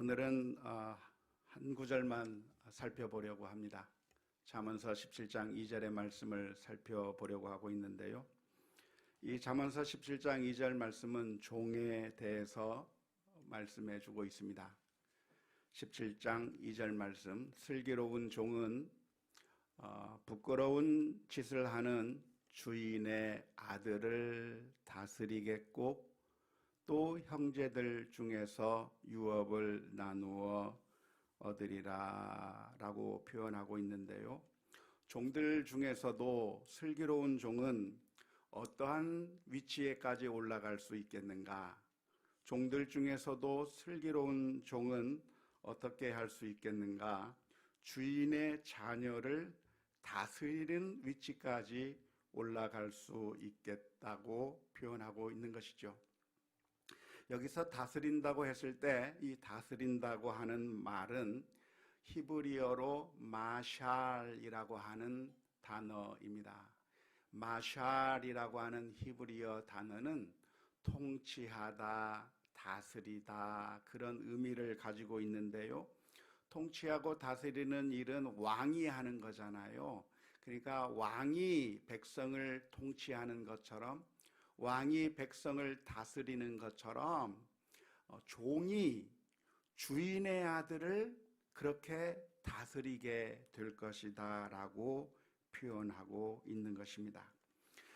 오늘은 한 구절만 살펴보려고 합니다. 잠언서 17장 2절의 말씀을 살펴보려고 하고 있는데요. 이 잠언서 17장 2절 말씀은 종에 대해서 말씀해 주고 있습니다. 17장 2절 말씀, 슬기로운 종은 부끄러운 짓을 하는 주인의 아들을 다스리겠고 또 형제들 중에서 유업을 나누어 얻으리라 라고 표현하고 있는데요. 종들 중에서도 슬기로운 종은 어떠한 위치에까지 올라갈 수 있겠는가? 종들 중에서도 슬기로운 종은 어떻게 할 수 있겠는가? 주인의 자녀를 다스리는 위치까지 올라갈 수 있겠다고 표현하고 있는 것이죠. 여기서 다스린다고 했을 때 이 다스린다고 하는 말은 히브리어로 마샬이라고 하는 단어입니다. 마샬이라고 하는 히브리어 단어는 통치하다, 다스리다 그런 의미를 가지고 있는데요. 통치하고 다스리는 일은 왕이 하는 거잖아요. 그러니까 왕이 백성을 통치하는 것처럼, 왕이 백성을 다스리는 것처럼 종이 주인의 아들을 그렇게 다스리게 될 것이다 라고 표현하고 있는 것입니다.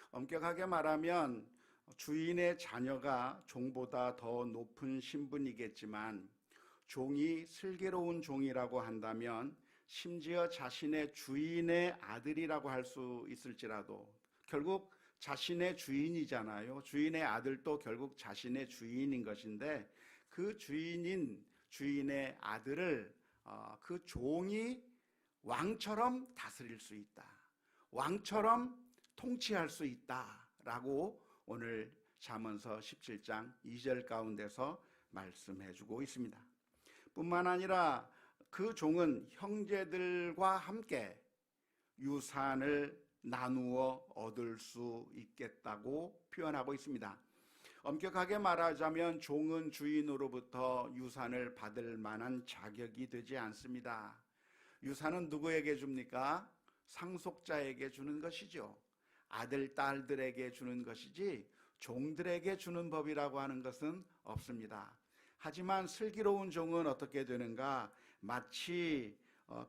엄격하게 말하면 주인의 자녀가 종보다 더 높은 신분이겠지만 종이 슬기로운 종이라고 한다면 심지어 자신의 주인의 아들이라고 할 수 있을지라도 결국 자신의 주인이잖아요. 주인의 아들도 결국 자신의 주인인 것인데 그 주인인 주인의 아들을 그 종이 왕처럼 다스릴 수 있다, 왕처럼 통치할 수 있다라고 오늘 잠언서 17장 2절 가운데서 말씀해주고 있습니다. 뿐만 아니라 그 종은 형제들과 함께 유산을 나누어 얻을 수 있겠다고 표현하고 있습니다. 엄격하게 말하자면 종은 주인으로부터 유산을 받을 만한 자격이 되지 않습니다. 유산은 누구에게 줍니까? 상속자에게 주는 것이죠. 아들, 딸들에게 주는 것이지 종들에게 주는 법이라고 하는 것은 없습니다. 하지만 슬기로운 종은 어떻게 되는가? 마치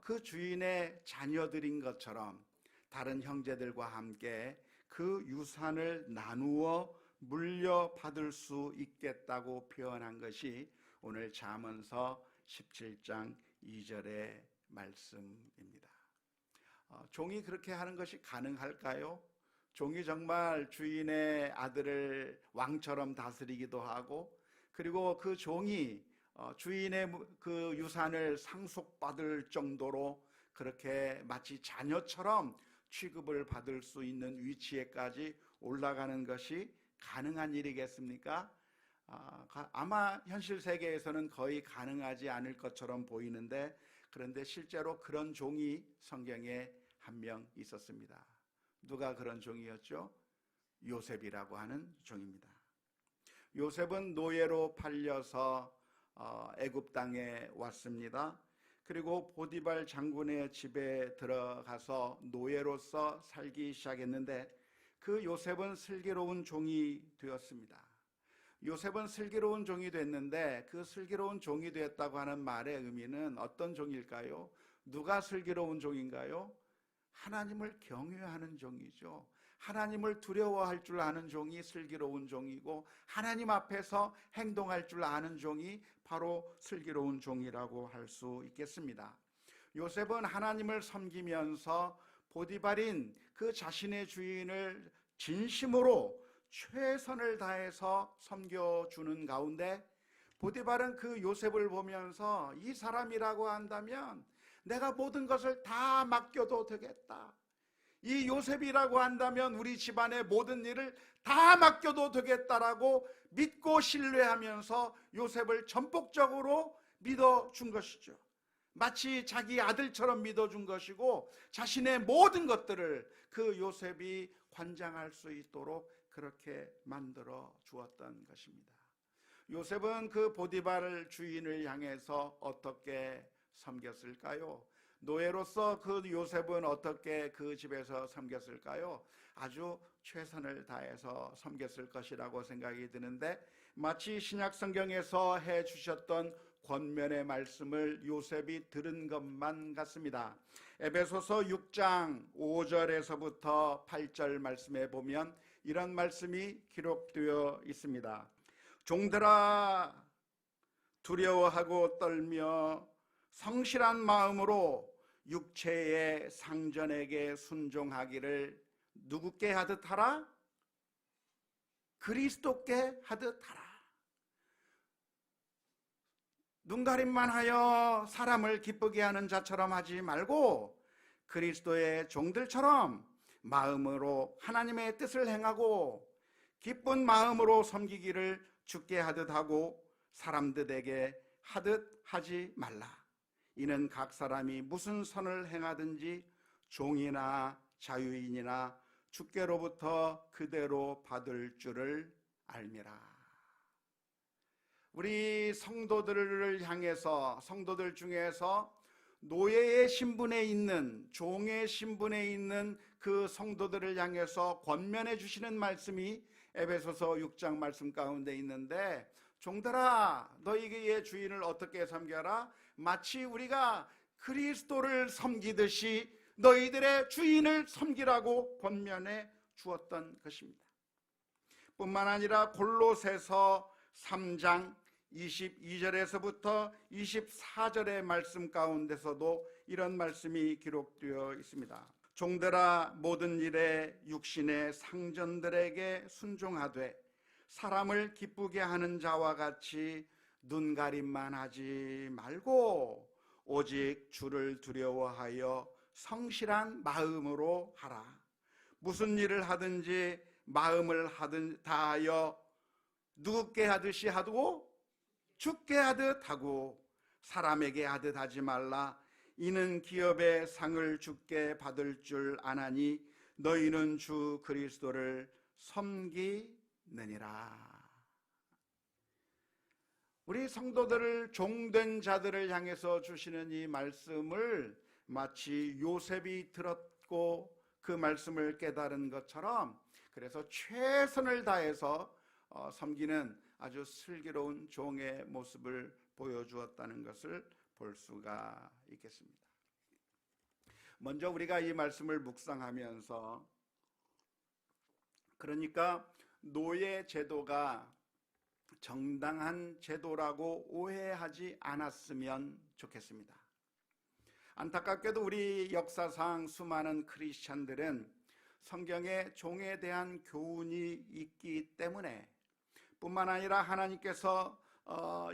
그 주인의 자녀들인 것처럼 다른 형제들과 함께 그 유산을 나누어 물려받을 수 있겠다고 표현한 것이 오늘 잠언서 17장 2절의 말씀입니다. 종이 그렇게 하는 것이 가능할까요? 종이 정말 주인의 아들을 왕처럼 다스리기도 하고 그리고 그 종이 주인의 그 유산을 상속받을 정도로 그렇게 마치 자녀처럼 취급을 받을 수 있는 위치에까지 올라가는 것이 가능한 일이겠습니까? 아마 현실 세계에서는 거의 가능하지 않을 것처럼 보이는데 그런데 실제로 그런 종이 성경에 한 명 있었습니다. 누가 그런 종이었죠? 요셉이라고 하는 종입니다. 요셉은 노예로 팔려서 애굽 땅에 왔습니다. 그리고 보디발 장군의 집에 들어가서 노예로서 살기 시작했는데 그 요셉은 슬기로운 종이 되었습니다. 요셉은 슬기로운 종이 됐는데 그 슬기로운 종이 되었다고 하는 말의 의미는 어떤 종일까요? 누가 슬기로운 종인가요? 하나님을 경외하는 종이죠. 하나님을 두려워할 줄 아는 종이 슬기로운 종이고 하나님 앞에서 행동할 줄 아는 종이 바로 슬기로운 종이라고 할 수 있겠습니다. 요셉은 하나님을 섬기면서 보디발인 그 자신의 주인을 진심으로 최선을 다해서 섬겨주는 가운데 보디발은 그 요셉을 보면서 이 사람이라고 한다면 내가 모든 것을 다 맡겨도 되겠다. 이 요셉이라고 한다면 우리 집안의 모든 일을 다 맡겨도 되겠다라고 믿고 신뢰하면서 요셉을 전폭적으로 믿어준 것이죠. 마치 자기 아들처럼 믿어준 것이고 자신의 모든 것들을 그 요셉이 관장할 수 있도록 그렇게 만들어 주었던 것입니다. 요셉은 그 보디발 주인을 향해서 어떻게 섬겼을까요? 노예로서 그 요셉은 어떻게 그 집에서 섬겼을까요? 아주 최선을 다해서 섬겼을 것이라고 생각이 드는데, 마치 신약 성경에서 해 주셨던 권면의 말씀을 요셉이 들은 것만 같습니다. 에베소서 6장 5절에서부터 8절 말씀에 보면 이런 말씀이 기록되어 있습니다. 종들아, 두려워하고 떨며 성실한 마음으로 육체의 상전에게 순종하기를 누구께 하듯 하라? 그리스도께 하듯 하라. 눈가림만 하여 사람을 기쁘게 하는 자처럼 하지 말고 그리스도의 종들처럼 마음으로 하나님의 뜻을 행하고 기쁜 마음으로 섬기기를 주께 하듯 하고 사람들에게 하듯 하지 말라. 이는 각 사람이 무슨 선을 행하든지 종이나 자유인이나 주께로부터 그대로 받을 줄을 알미라. 우리 성도들을 향해서, 성도들 중에서 노예의 신분에 있는, 종의 신분에 있는 그 성도들을 향해서 권면해 주시는 말씀이 에베소서 6장 말씀 가운데 있는데, 종들아, 너희의 주인을 어떻게 섬겨라? 마치 우리가 그리스도를 섬기듯이 너희들의 주인을 섬기라고 권면해 주었던 것입니다. 뿐만 아니라 골로새서 3장 22절에서부터 24절의 말씀 가운데서도 이런 말씀이 기록되어 있습니다. 종들아, 모든 일에 육신의 상전들에게 순종하되 사람을 기쁘게 하는 자와 같이 눈가림만 하지 말고 오직 주를 두려워하여 성실한 마음으로 하라. 무슨 일을 하든지 마음을 다하여 누구께 하듯이 하고 주께 하듯 하고 사람에게 하듯 하지 말라. 이는 기업의 상을 주께 받을 줄 아나니 너희는 주 그리스도를 섬기느니라. 우리 성도들을 종된 자들을 향해서 주시는 이 말씀을 마치 요셉이 들었고 그 말씀을 깨달은 것처럼, 그래서 최선을 다해서 섬기는 아주 슬기로운 종의 모습을 보여주었다는 것을 볼 수가 있겠습니다. 먼저 우리가 이 말씀을 묵상하면서, 그러니까 노예 제도가 정당한 제도라고 오해하지 않았으면 좋겠습니다. 안타깝게도 우리 역사상 수많은 크리스찬들은 성경에 종에 대한 교훈이 있기 때문에, 뿐만 아니라 하나님께서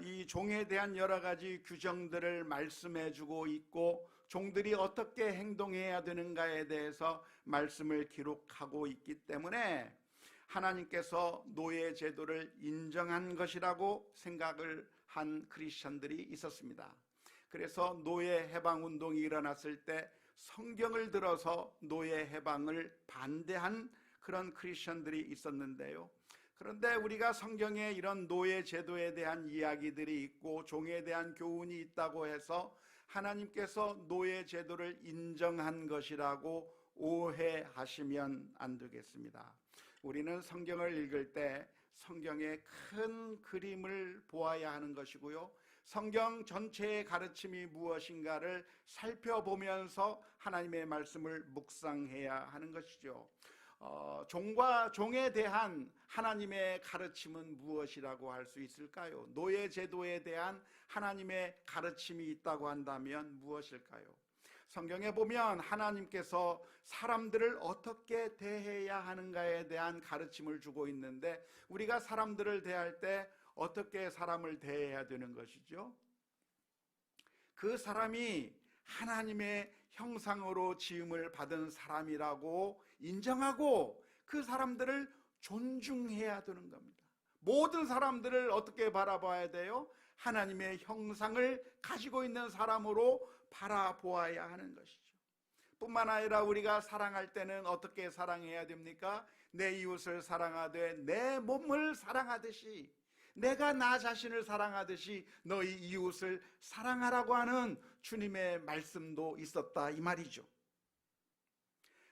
이 종에 대한 여러 가지 규정들을 말씀해 주고 있고 종들이 어떻게 행동해야 되는가에 대해서 말씀을 기록하고 있기 때문에 하나님께서 노예 제도를 인정한 것이라고 생각을 한 크리스천들이 있었습니다. 그래서 노예 해방 운동이 일어났을 때 성경을 들어서 노예 해방을 반대한 그런 크리스천들이 있었는데요. 그런데 우리가 성경에 이런 노예 제도에 대한 이야기들이 있고 종에 대한 교훈이 있다고 해서 하나님께서 노예 제도를 인정한 것이라고 오해하시면 안 되겠습니다. 우리는 성경을 읽을 때 성경의 큰 그림을 보아야 하는 것이고요, 성경 전체의 가르침이 무엇인가를 살펴보면서 하나님의 말씀을 묵상해야 하는 것이죠. 종과 종에 대한 하나님의 가르침은 무엇이라고 할 수 있을까요? 노예 제도에 대한 하나님의 가르침이 있다고 한다면 무엇일까요? 성경에 보면 하나님께서 사람들을 어떻게 대해야 하는가에 대한 가르침을 주고 있는데, 우리가 사람들을 대할 때 어떻게 사람을 대해야 되는 것이죠? 그 사람이 하나님의 형상으로 지음을 받은 사람이라고 인정하고 그 사람들을 존중해야 되는 겁니다. 모든 사람들을 어떻게 바라봐야 돼요? 하나님의 형상을 가지고 있는 사람으로 바라보아야 하는 것이죠. 뿐만 아니라 우리가 사랑할 때는 어떻게 사랑해야 됩니까? 내 이웃을 사랑하되 내 몸을 사랑하듯이 내가 나 자신을 사랑하듯이 너희 이웃을 사랑하라고 하는 주님의 말씀도 있었다 이 말이죠.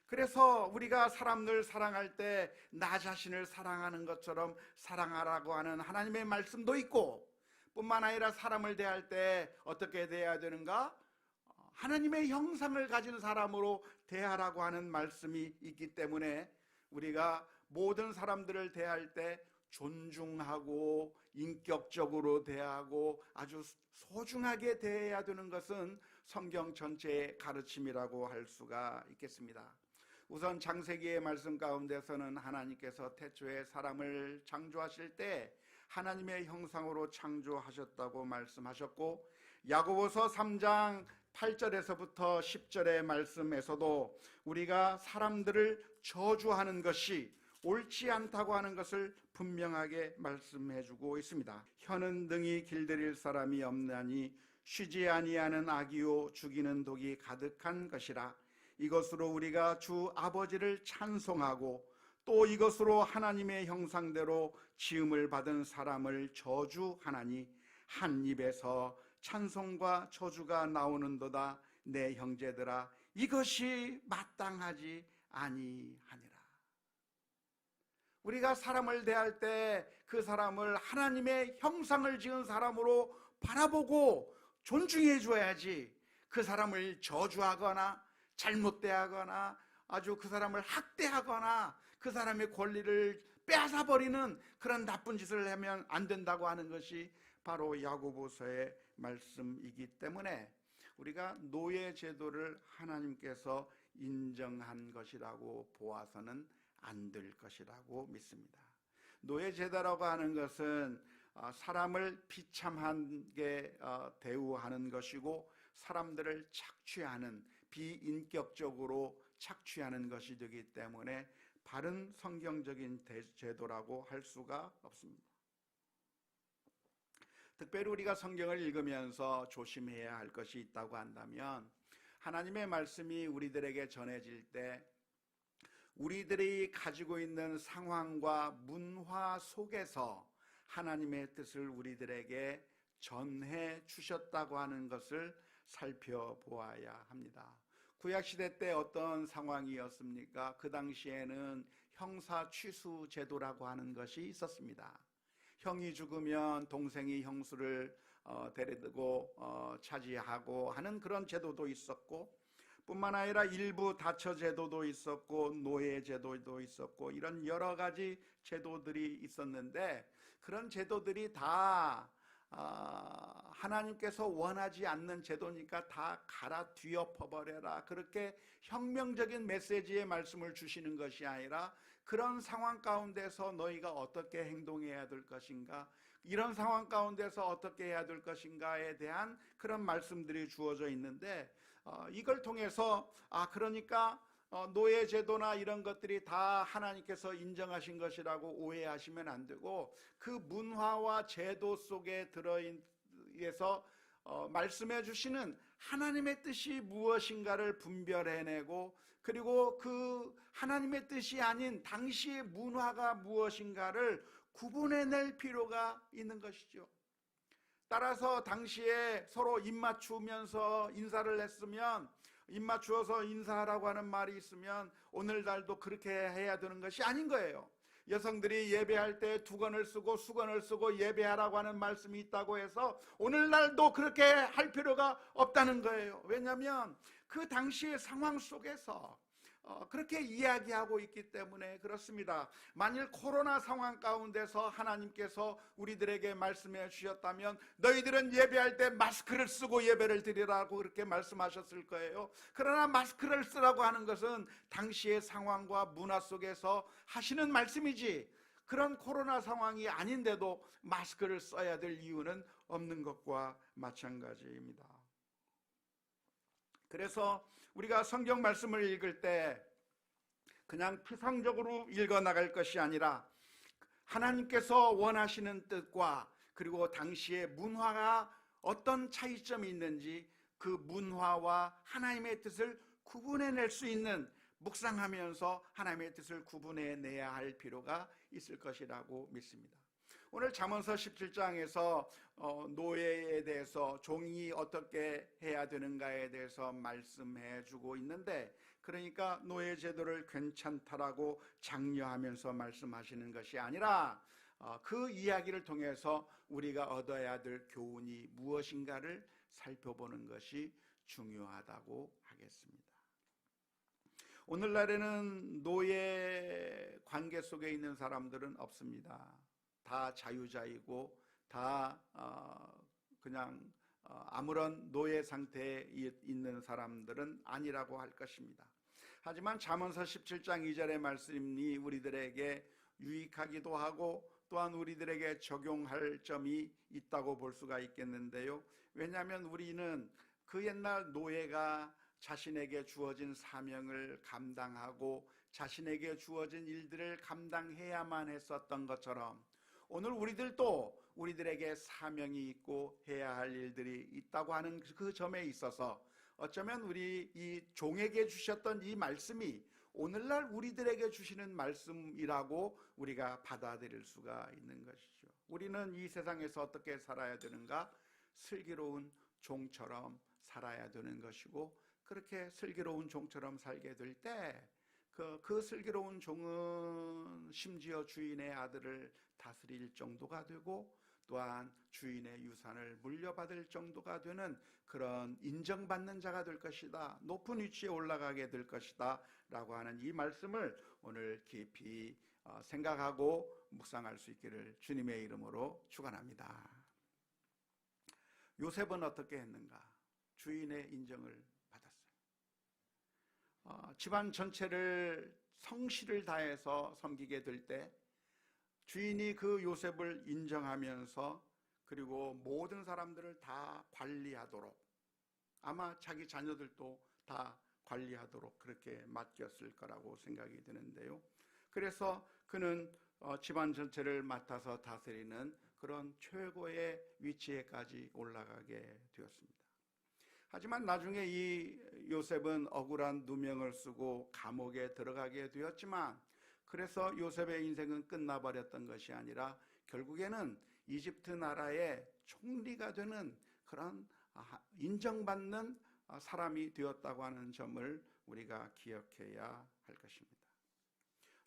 그래서 우리가 사람들 사랑할 때 나 자신을 사랑하는 것처럼 사랑하라고 하는 하나님의 말씀도 있고, 뿐만 아니라 사람을 대할 때 어떻게 대해야 되는가? 하나님의 형상을 가진 사람으로 대하라고 하는 말씀이 있기 때문에 우리가 모든 사람들을 대할 때 존중하고 인격적으로 대하고 아주 소중하게 대해야 되는 것은 성경 전체의 가르침이라고 할 수가 있겠습니다. 우선 창세기의 말씀 가운데서는 하나님께서 태초에 사람을 창조하실 때 하나님의 형상으로 창조하셨다고 말씀하셨고, 야고보서 3장 8절에서부터 10절의 말씀에서도 우리가 사람들을 저주하는 것이 옳지 않다고 하는 것을 분명하게 말씀해주고 있습니다. 혀는 능히 길들일 사람이 없나니 쉬지 아니하는 악이요 죽이는 독이 가득한 것이라. 이것으로 우리가 주 아버지를 찬송하고 또 이것으로 하나님의 형상대로 지음을 받은 사람을 저주하나니 한 입에서 찬송과 저주가 나오는도다. 내 형제들아, 이것이 마땅하지 아니하니라. 우리가 사람을 대할 때 그 사람을 하나님의 형상을 지은 사람으로 바라보고 존중해 줘야지, 그 사람을 저주하거나 잘못 대하거나 아주 그 사람을 학대하거나 그 사람의 권리를 빼앗아버리는 그런 나쁜 짓을 하면 안 된다고 하는 것이 바로 야고보서의 말씀이기 때문에 우리가 노예 제도를 하나님께서 인정한 것이라고 보아서는 안 될 것이라고 믿습니다. 노예 제도라고 하는 것은 사람을 비참하게 대우하는 것이고 사람들을 착취하는, 비인격적으로 착취하는 것이 되기 때문에 바른 성경적인 제도라고 할 수가 없습니다. 특별히 우리가 성경을 읽으면서 조심해야 할 것이 있다고 한다면, 하나님의 말씀이 우리들에게 전해질 때 우리들이 가지고 있는 상황과 문화 속에서 하나님의 뜻을 우리들에게 전해 주셨다고 하는 것을 살펴보아야 합니다. 구약시대 때 어떤 상황이었습니까? 그 당시에는 형사 취수 제도라고 하는 것이 있었습니다. 형이 죽으면 동생이 형수를 데리고 차지하고 하는 그런 제도도 있었고, 뿐만 아니라 일부 다처 제도도 있었고 노예 제도도 있었고, 이런 여러 가지 제도들이 있었는데 그런 제도들이 다 하나님께서 원하지 않는 제도니까 다 갈아 뒤엎어버려라, 그렇게 혁명적인 메시지의 말씀을 주시는 것이 아니라 그런 상황 가운데서 너희가 어떻게 행동해야 될 것인가, 이런 상황 가운데서 어떻게 해야 될 것인가에 대한 그런 말씀들이 주어져 있는데, 이걸 통해서 그러니까 노예 제도나 이런 것들이 다 하나님께서 인정하신 것이라고 오해하시면 안 되고, 그 문화와 제도 속에 들어있어서 말씀해 주시는 하나님의 뜻이 무엇인가를 분별해내고, 그리고 그 하나님의 뜻이 아닌 당시의 문화가 무엇인가를 구분해낼 필요가 있는 것이죠. 따라서 당시에 서로 입맞추면서 인사를 했으면, 입맞추어서 인사하라고 하는 말이 있으면 오늘날도 그렇게 해야 되는 것이 아닌 거예요. 여성들이 예배할 때 두건을 쓰고 수건을 쓰고 예배하라고 하는 말씀이 있다고 해서 오늘날도 그렇게 할 필요가 없다는 거예요. 왜냐하면 그 당시의 상황 속에서 그렇게 이야기하고 있기 때문에 그렇습니다. 만일 코로나 상황 가운데서 하나님께서 우리들에게 말씀해 주셨다면 너희들은 예배할 때 마스크를 쓰고 예배를 드리라고 그렇게 말씀하셨을 거예요. 그러나 마스크를 쓰라고 하는 것은 당시의 상황과 문화 속에서 하시는 말씀이지, 그런 코로나 상황이 아닌데도 마스크를 써야 될 이유는 없는 것과 마찬가지입니다. 그래서 우리가 성경 말씀을 읽을 때 그냥 피상적으로 읽어나갈 것이 아니라 하나님께서 원하시는 뜻과 그리고 당시의 문화가 어떤 차이점이 있는지 그 문화와 하나님의 뜻을 구분해낼 수 있는, 묵상하면서 하나님의 뜻을 구분해내야 할 필요가 있을 것이라고 믿습니다. 오늘 잠언서 17장에서 노예에 대해서 종이 어떻게 해야 되는가에 대해서 말씀해 주고 있는데, 그러니까 노예 제도를 괜찮다라고 장려하면서 말씀하시는 것이 아니라 그 이야기를 통해서 우리가 얻어야 될 교훈이 무엇인가를 살펴보는 것이 중요하다고 하겠습니다. 오늘날에는 노예 관계 속에 있는 사람들은 없습니다. 다 자유자이고 다 그냥 아무런 노예 상태에 있는 사람들은 아니라고 할 것입니다. 하지만 잠언서 17장 2절의 말씀이 우리들에게 유익하기도 하고 또한 우리들에게 적용할 점이 있다고 볼 수가 있겠는데요. 왜냐하면 우리는 그 옛날 노예가 자신에게 주어진 사명을 감당하고 자신에게 주어진 일들을 감당해야만 했었던 것처럼, 오늘 우리들도 우리들에게 사명이 있고 해야 할 일들이 있다고 하는 그 점에 있어서 어쩌면 우리 이 종에게 주셨던 이 말씀이 오늘날 우리들에게 주시는 말씀이라고 우리가 받아들일 수가 있는 것이죠. 우리는 이 세상에서 어떻게 살아야 되는가? 슬기로운 종처럼 살아야 되는 것이고, 그렇게 슬기로운 종처럼 살게 될 때 그 슬기로운 종은 심지어 주인의 아들을 다스릴 정도가 되고 또한 주인의 유산을 물려받을 정도가 되는 그런 인정받는 자가 될 것이다, 높은 위치에 올라가게 될 것이다 라고 하는 이 말씀을 오늘 깊이 생각하고 묵상할 수 있기를 주님의 이름으로 축원합니다. 요셉은 어떻게 했는가? 주인의 인정을 받았어요. 집안 전체를 성실을 다해서 섬기게 될 때 주인이 그 요셉을 인정하면서 그리고 모든 사람들을 다 관리하도록, 아마 자기 자녀들도 다 관리하도록 그렇게 맡겼을 거라고 생각이 드는데요. 그래서 그는 집안 전체를 맡아서 다스리는 그런 최고의 위치에까지 올라가게 되었습니다. 하지만 나중에 이 요셉은 억울한 누명을 쓰고 감옥에 들어가게 되었지만, 그래서 요셉의 인생은 끝나버렸던 것이 아니라 결국에는 이집트 나라의 총리가 되는 그런 인정받는 사람이 되었다고 하는 점을 우리가 기억해야 할 것입니다.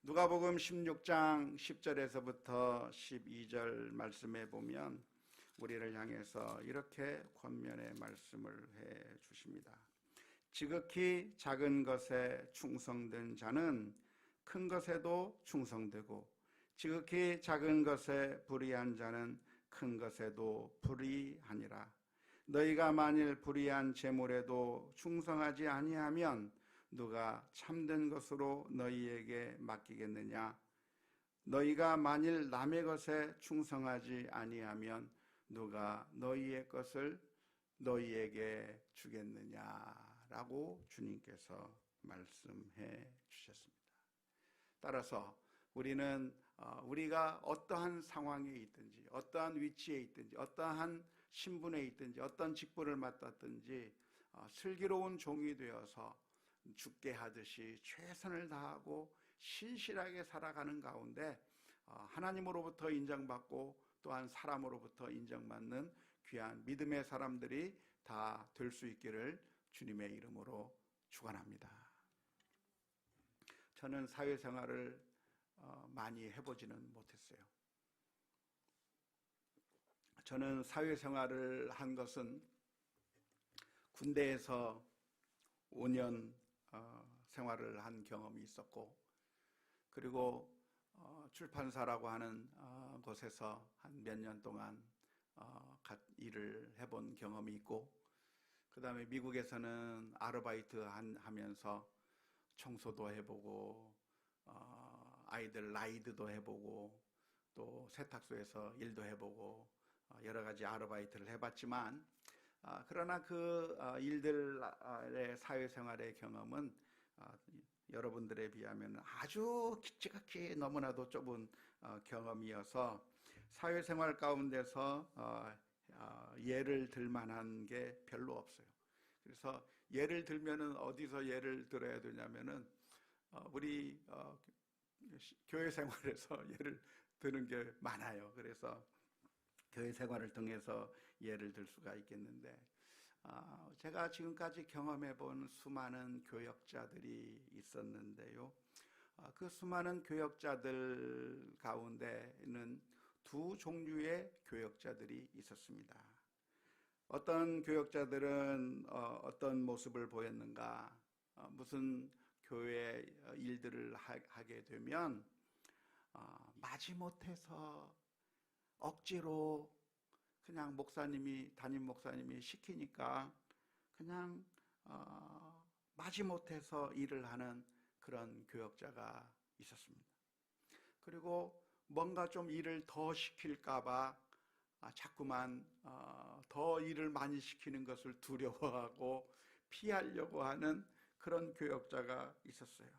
누가복음 16장 10절에서부터 12절 말씀에 보면 우리를 향해서 이렇게 권면의 말씀을 해 주십니다. 지극히 작은 것에 충성된 자는 큰 것에도 충성되고, 지극히 작은 것에 불의한 자는 큰 것에도 불의하니라. 너희가 만일 불의한 재물에도 충성하지 아니하면 누가 참된 것으로 너희에게 맡기겠느냐? 너희가 만일 남의 것에 충성하지 아니하면 누가 너희의 것을 너희에게 주겠느냐라고 주님께서 말씀해 주셨습니다. 따라서 우리는 우리가 어떠한 상황에 있든지 어떠한 위치에 있든지 어떠한 신분에 있든지 어떤 직분을 맡았든지 슬기로운 종이 되어서 죽게 하듯이 최선을 다하고 신실하게 살아가는 가운데 하나님으로부터 인정받고 또한 사람으로부터 인정받는 귀한 믿음의 사람들이 다 될 수 있기를 주님의 이름으로 축원합니다. 저는 사회생활을 많이 해보지는 못했어요. 저는 사회생활을 한 것은 군대에서 5년 생활을 한 경험이 있었고, 그리고 출판사라고 하는 곳에서 한 몇 년 동안 일을 해본 경험이 있고, 그 다음에 미국에서는 아르바이트 하면서 청소도 해보고 아이들 라이드도 해보고 또 세탁소에서 일도 해보고 여러 가지 아르바이트를 해봤지만, 그러나 그 일들의 사회생활의 경험은 여러분들에 비하면 아주 지극히 너무나도 좁은 경험이어서 사회생활 가운데서 예를 들 만한 게 별로 없어요. 그래서 예를 들면은 어디서 예를 들어야 되냐면은 우리 교회 생활에서 예를 드는 게 많아요. 그래서 교회 생활을 통해서 예를 들 수가 있겠는데, 제가 지금까지 경험해 본 수많은 교역자들이 있었는데요. 그 수많은 교역자들 가운데는 두 종류의 교역자들이 있었습니다. 어떤 교역자들은 어떤 모습을 보였는가, 무슨 교회 일들을 하게 되면 마지못해서 억지로 그냥 담임 목사님이 시키니까 그냥 마지못해서 일을 하는 그런 교역자가 있었습니다. 그리고 뭔가 좀 일을 더 시킬까봐 자꾸만 더 일을 많이 시키는 것을 두려워하고 피하려고 하는 그런 교역자가 있었어요.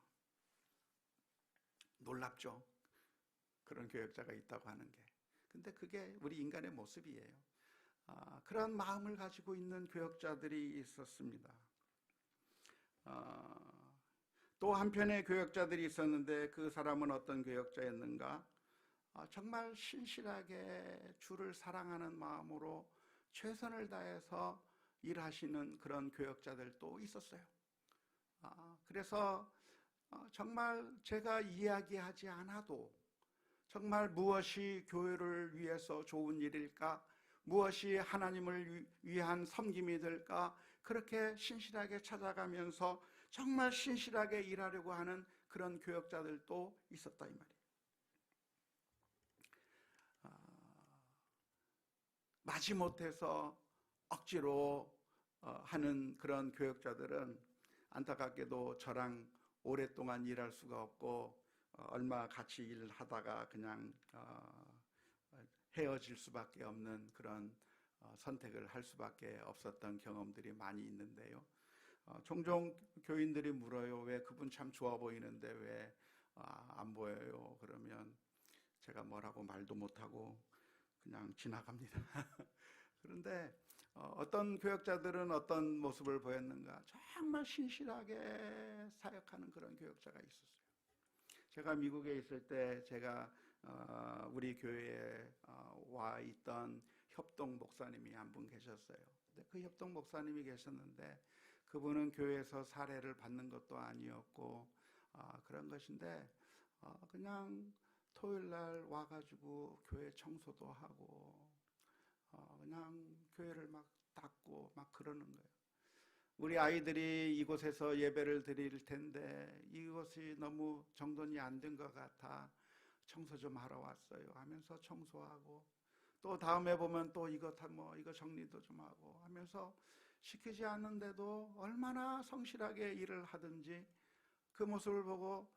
놀랍죠? 그런 교역자가 있다고 하는 게. 근데 그게 우리 인간의 모습이에요. 그런 마음을 가지고 있는 교역자들이 있었습니다. 또 한편의 교역자들이 있었는데 그 사람은 어떤 교역자였는가? 정말 신실하게 주를 사랑하는 마음으로 최선을 다해서 일하시는 그런 교역자들도 있었어요. 그래서 정말 제가 이야기하지 않아도 정말 무엇이 교회를 위해서 좋은 일일까? 무엇이 하나님을 위한 섬김이 될까? 그렇게 신실하게 찾아가면서 정말 신실하게 일하려고 하는 그런 교역자들도 있었다 이 말이에요. 마지못해서 억지로 하는 그런 교역자들은 안타깝게도 저랑 오랫동안 일할 수가 없고 얼마 같이 일하다가 그냥 헤어질 수밖에 없는 그런 선택을 할 수밖에 없었던 경험들이 많이 있는데요. 종종 교인들이 물어요. 왜 그분 참 좋아 보이는데 왜 안 보여요? 그러면 제가 뭐라고 말도 못하고 그냥 지나갑니다. 그런데 어떤 교역자들은 어떤 모습을 보였는가? 정말 신실하게 사역하는 그런 교역자가 있었어요. 제가 미국에 있을 때 제가 우리 교회에 와 있던 협동 목사님이 한 분 계셨어요. 근데 그 협동 목사님이 계셨는데 그분은 교회에서 사례를 받는 것도 아니었고 그런 것인데 그냥 토요일 날 와가지고 교회 청소도 하고 그냥 교회를 막 닦고 막 그러는 거예요. 우리 아이들이 이곳에서 예배를 드릴 텐데 이것이 너무 정돈이 안 된 것 같아 청소 좀 하러 왔어요 하면서 청소하고, 또 다음에 보면 또 이거 정리도 좀 하고 하면서 시키지 않는데도 얼마나 성실하게 일을 하든지 그 모습을 보고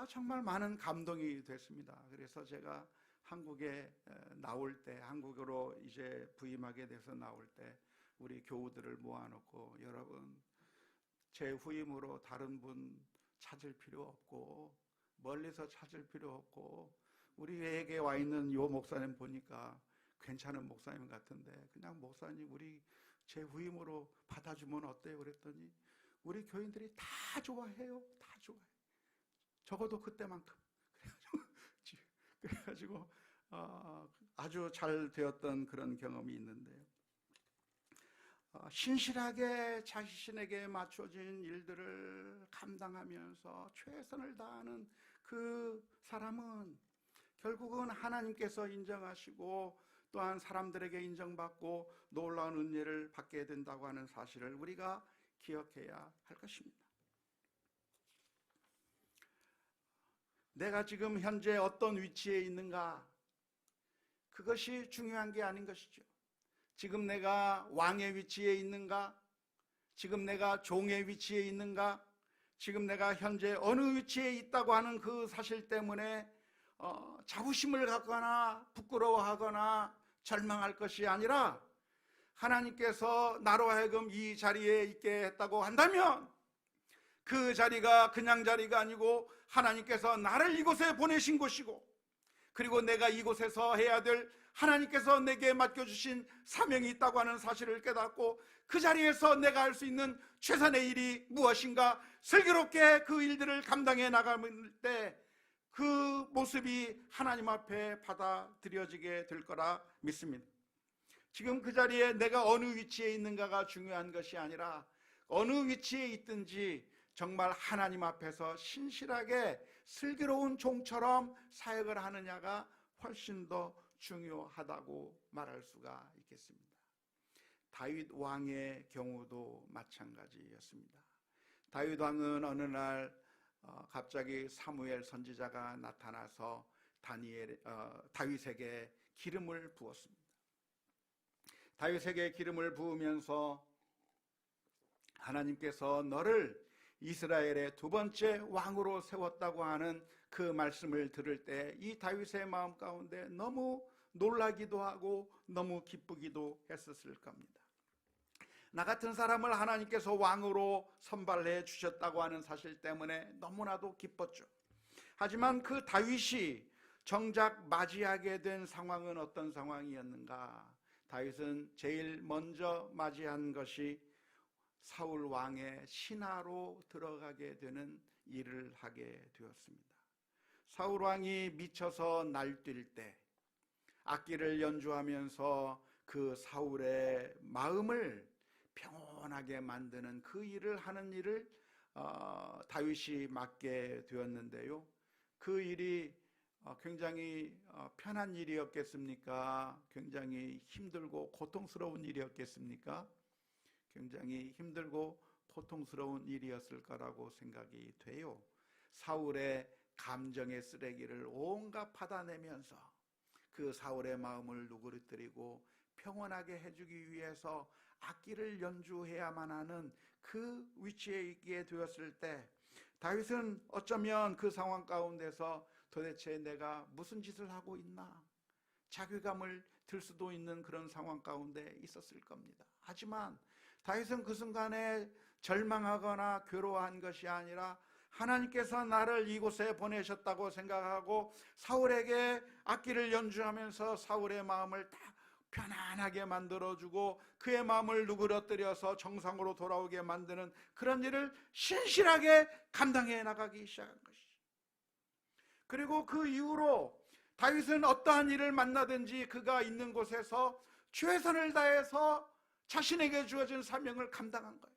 정말 많은 감동이 됐습니다. 그래서 제가 한국에 나올 때, 한국으로 이제 부임하게 돼서 나올 때 우리 교우들을 모아놓고, 여러분 제 후임으로 다른 분 찾을 필요 없고 멀리서 찾을 필요 없고 우리에게 와 있는 요 목사님 보니까 괜찮은 목사님 같은데 그냥 목사님 우리 제 후임으로 받아주면 어때요? 그랬더니 우리 교인들이 다 좋아해요. 다 좋아해요. 적어도 그때만큼. 그래가지고 아주 잘 되었던 그런 경험이 있는데요. 신실하게 자신에게 맞춰진 일들을 감당하면서 최선을 다하는 그 사람은 결국은 하나님께서 인정하시고 또한 사람들에게 인정받고 놀라운 은혜를 받게 된다고 하는 사실을 우리가 기억해야 할 것입니다. 내가 지금 현재 어떤 위치에 있는가? 그것이 중요한 게 아닌 것이죠. 지금 내가 왕의 위치에 있는가? 지금 내가 종의 위치에 있는가? 지금 내가 현재 어느 위치에 있다고 하는 그 사실 때문에 자부심을 갖거나 부끄러워하거나 절망할 것이 아니라, 하나님께서 나로 하여금 이 자리에 있게 했다고 한다면 그 자리가 그냥 자리가 아니고 하나님께서 나를 이곳에 보내신 곳이고, 그리고 내가 이곳에서 해야 될 하나님께서 내게 맡겨주신 사명이 있다고 하는 사실을 깨닫고 그 자리에서 내가 할 수 있는 최선의 일이 무엇인가 슬기롭게 그 일들을 감당해 나갈 때 그 모습이 하나님 앞에 받아들여지게 될 거라 믿습니다. 지금 그 자리에 내가 어느 위치에 있는가가 중요한 것이 아니라 어느 위치에 있든지 정말 하나님 앞에서 신실하게 슬기로운 종처럼 사역을 하느냐가 훨씬 더 중요하다고 말할 수가 있겠습니다. 다윗 왕의 경우도 마찬가지였습니다. 다윗 왕은 어느 날 갑자기 사무엘 선지자가 나타나서 다윗에게 기름을 부었습니다. 다윗에게 기름을 부으면서 하나님께서 너를 이스라엘의 두 번째 왕으로 세웠다고 하는 그 말씀을 들을 때 이 다윗의 마음 가운데 너무 놀라기도 하고 너무 기쁘기도 했었을 겁니다. 나 같은 사람을 하나님께서 왕으로 선발해 주셨다고 하는 사실 때문에 너무나도 기뻤죠. 하지만 그 다윗이 정작 맞이하게 된 상황은 어떤 상황이었는가? 다윗은 제일 먼저 맞이한 것이 사울 왕의 신하로 들어가게 되는 일을 하게 되었습니다. 사울 왕이 미쳐서 날뛸 때 악기를 연주하면서 그 사울의 마음을 평온하게 만드는 그 일을 하는 일을 다윗이 맡게 되었는데요. 그 일이 굉장히 편한 일이었겠습니까? 굉장히 힘들고 고통스러운 일이었겠습니까? 굉장히 힘들고 고통스러운 일이었을 거라고 생각이 돼요. 사울의 감정의 쓰레기를 온갖 받아내면서 그 사울의 마음을 누그러뜨리고 평온하게 해주기 위해서 악기를 연주해야만 하는 그 위치에 있게 되었을 때 다윗은 어쩌면 그 상황 가운데서 도대체 내가 무슨 짓을 하고 있나 자괴감을 들 수도 있는 그런 상황 가운데 있었을 겁니다. 하지만 다윗은 그 순간에 절망하거나 괴로워한 것이 아니라 하나님께서 나를 이곳에 보내셨다고 생각하고 사울에게 악기를 연주하면서 사울의 마음을 다 편안하게 만들어주고 그의 마음을 누그러뜨려서 정상으로 돌아오게 만드는 그런 일을 신실하게 감당해 나가기 시작한 것이죠. 그리고 그 이후로 다윗은 어떠한 일을 만나든지 그가 있는 곳에서 최선을 다해서 자신에게 주어진 사명을 감당한 거예요.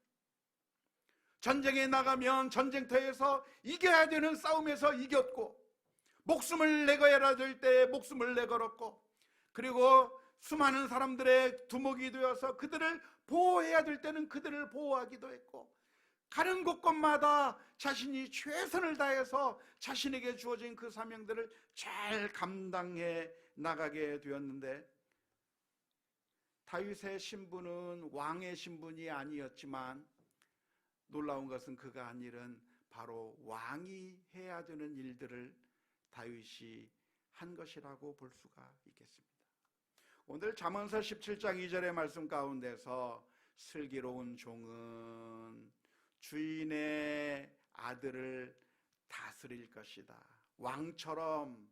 전쟁에 나가면 전쟁터에서 이겨야 되는 싸움에서 이겼고, 목숨을 내걸어야 될 때에 목숨을 내걸었고, 그리고 수많은 사람들의 두목이 되어서 그들을 보호해야 될 때는 그들을 보호하기도 했고, 가는 곳곳마다 자신이 최선을 다해서 자신에게 주어진 그 사명들을 잘 감당해 나가게 되었는데, 다윗의 신분은 왕의 신분이 아니었지만 놀라운 것은 그가 한 일은 바로 왕이 해야 되는 일들을 다윗이 한 것이라고 볼 수가 있겠습니다. 오늘 잠언서 17장 2절의 말씀 가운데서 슬기로운 종은 주인의 아들을 다스릴 것이다, 왕처럼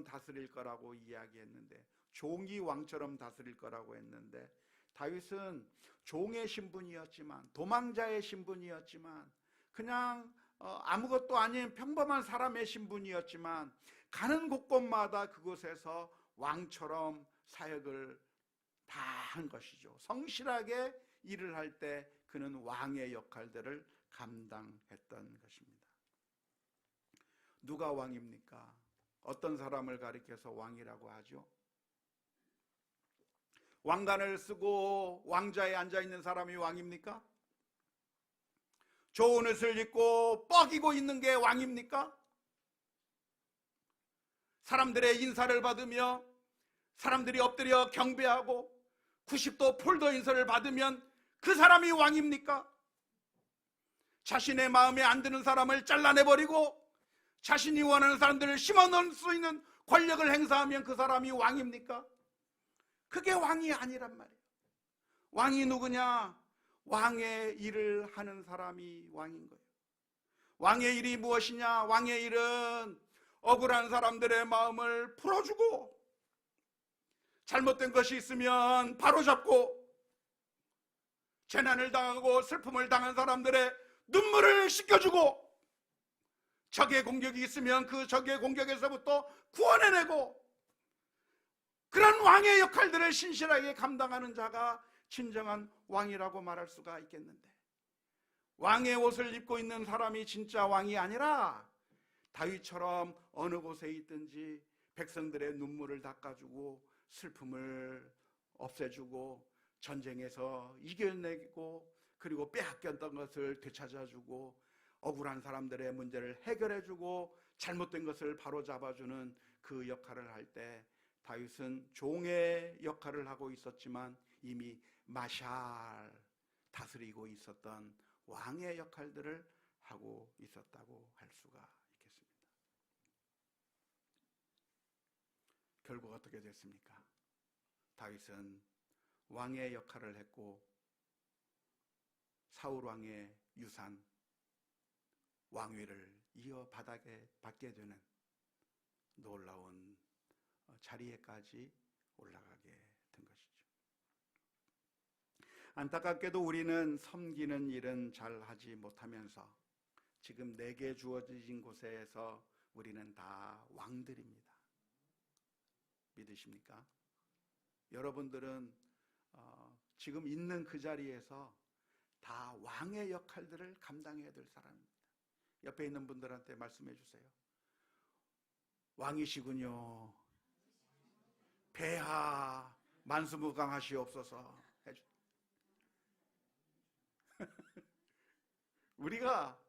다스릴 거라고 이야기했는데, 종이 왕처럼 다스릴 거라고 했는데, 다윗은 종의 신분이었지만, 도망자의 신분이었지만, 그냥 아무것도 아닌 평범한 사람의 신분이었지만, 가는 곳곳마다 그곳에서 왕처럼 사역을 다 한 것이죠. 성실하게 일을 할 때 그는 왕의 역할들을 감당했던 것입니다. 누가 왕입니까? 어떤 사람을 가리켜서 왕이라고 하죠? 왕관을 쓰고 왕좌에 앉아있는 사람이 왕입니까? 좋은 옷을 입고 뻐기고 있는 게 왕입니까? 사람들의 인사를 받으며 사람들이 엎드려 경배하고 90도 폴더 인사를 받으면 그 사람이 왕입니까? 자신의 마음에 안 드는 사람을 잘라내버리고 자신이 원하는 사람들을 심어넣을 수 있는 권력을 행사하면 그 사람이 왕입니까? 그게 왕이 아니란 말이에요. 왕이 누구냐? 왕의 일을 하는 사람이 왕인 거예요. 왕의 일이 무엇이냐? 왕의 일은 억울한 사람들의 마음을 풀어주고, 잘못된 것이 있으면 바로잡고, 재난을 당하고 슬픔을 당한 사람들의 눈물을 씻겨주고, 적의 공격이 있으면 그 적의 공격에서부터 구원해내고, 그런 왕의 역할들을 신실하게 감당하는 자가 진정한 왕이라고 말할 수가 있겠는데, 왕의 옷을 입고 있는 사람이 진짜 왕이 아니라 다윗처럼 어느 곳에 있든지 백성들의 눈물을 닦아주고 슬픔을 없애주고 전쟁에서 이겨내고, 그리고 빼앗겼던 것을 되찾아주고 억울한 사람들의 문제를 해결해주고 잘못된 것을 바로잡아주는 그 역할을 할 때, 다윗은 종의 역할을 하고 있었지만 이미 마샬, 다스리고 있었던 왕의 역할들을 하고 있었다고 할 수가 있겠습니다. 결국 어떻게 됐습니까? 다윗은 왕의 역할을 했고 사울 왕의 유산, 왕위를 이어받게 되는 놀라운 자리에까지 올라가게 된 것이죠. 안타깝게도 우리는 섬기는 일은 잘 하지 못하면서 지금 내게 주어진 곳에서 우리는 다 왕들입니다. 믿으십니까? 여러분들은 지금 있는 그 자리에서 다 왕의 역할들을 감당해야 될 사람입니다. 옆에 있는 분들한테 말씀해 주세요. 왕이시군요. 폐하 만수무강하시옵소서 해주. 우리가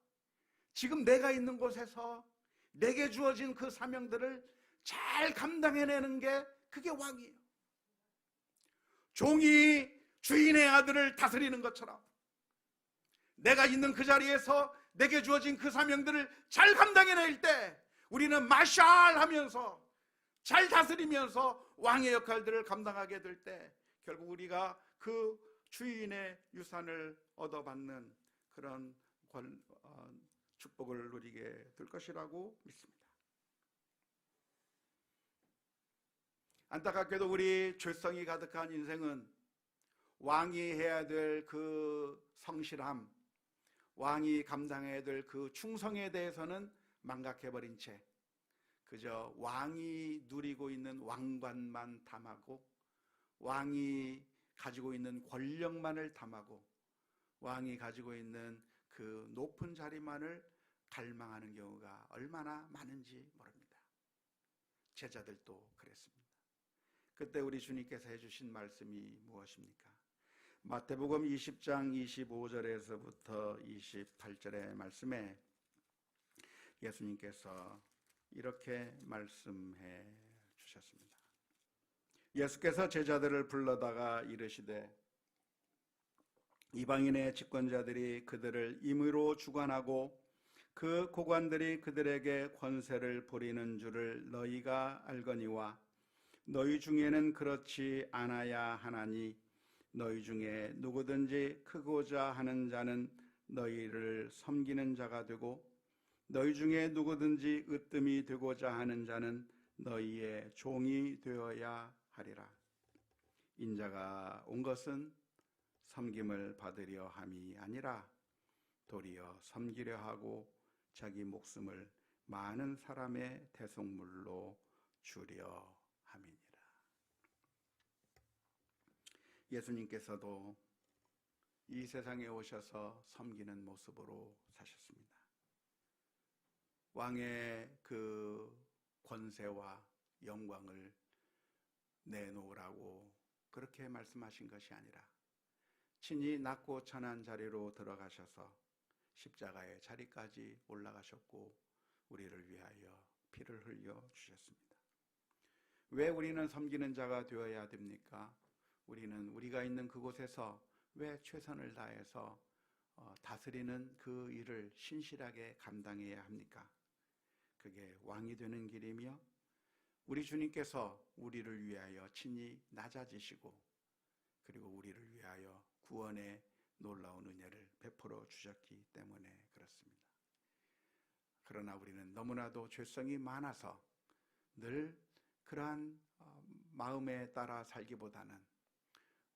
지금 내가 있는 곳에서 내게 주어진 그 사명들을 잘 감당해내는 게 그게 왕이에요. 종이 주인의 아들을 다스리는 것처럼 내가 있는 그 자리에서 내게 주어진 그 사명들을 잘 감당해낼 때 우리는 마샬 하면서 잘 다스리면서 왕의 역할들을 감당하게 될 때 결국 우리가 그 주인의 유산을 얻어받는 그런 축복을 누리게 될 것이라고 믿습니다. 안타깝게도 우리 죄성이 가득한 인생은 왕이 해야 될 그 성실함, 왕이 감당해야 될 그 충성에 대해서는 망각해버린 채 그저 왕이 누리고 있는 왕관만 탐하고, 왕이 가지고 있는 권력만을 탐하고, 왕이 가지고 있는 그 높은 자리만을 갈망하는 경우가 얼마나 많은지 모릅니다. 제자들도 그랬습니다. 그때 우리 주님께서 해주신 말씀이 무엇입니까? 마태복음 20장 25절에서부터 28절의 말씀에 예수님께서 이렇게 말씀해 주셨습니다. 예수께서 제자들을 불러다가 이르시되 이방인의 집권자들이 그들을 임의로 주관하고 그 고관들이 그들에게 권세를 부리는 줄을 너희가 알거니와 너희 중에는 그렇지 않아야 하나니 너희 중에 누구든지 크고자 하는 자는 너희를 섬기는 자가 되고 너희 중에 누구든지 으뜸이 되고자 하는 자는 너희의 종이 되어야 하리라. 인자가 온 것은 섬김을 받으려 함이 아니라 도리어 섬기려 하고 자기 목숨을 많은 사람의 대속물로 주려 함이니라. 예수님께서도 이 세상에 오셔서 섬기는 모습으로 사셨습니다. 왕의 그 권세와 영광을 내놓으라고 그렇게 말씀하신 것이 아니라 친히 낮고 천한 자리로 들어가셔서 십자가의 자리까지 올라가셨고 우리를 위하여 피를 흘려 주셨습니다. 왜 우리는 섬기는 자가 되어야 됩니까? 우리는 우리가 있는 그곳에서 왜 최선을 다해서 다스리는 그 일을 신실하게 감당해야 합니까? 그게 왕이 되는 길이며 우리 주님께서 우리를 위하여 친히 낮아지시고 그리고 우리를 위하여 구원의 놀라운 은혜를 베풀어 주셨기 때문에 그렇습니다. 그러나 우리는 너무나도 죄성이 많아서 늘 그러한 마음에 따라 살기보다는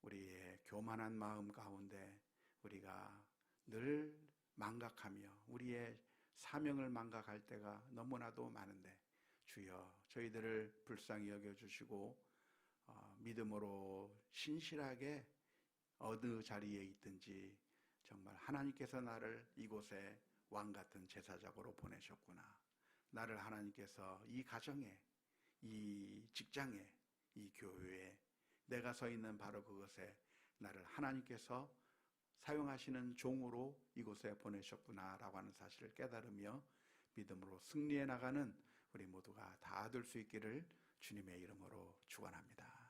우리의 교만한 마음 가운데 우리가 늘 망각하며 우리의 사명을 망각할 때가 너무나도 많은데 주여 저희들을 불쌍히 여겨주시고 믿음으로 신실하게 어느 자리에 있든지 정말 하나님께서 나를 이곳에 왕같은 제사장으로 보내셨구나. 나를 하나님께서 이 가정에, 이 직장에, 이 교회에 내가 서 있는 바로 그것에 나를 하나님께서 사용하시는 종으로 이곳에 보내셨구나라고 하는 사실을 깨달으며 믿음으로 승리해 나가는 우리 모두가 다 될 수 있기를 주님의 이름으로 축원합니다.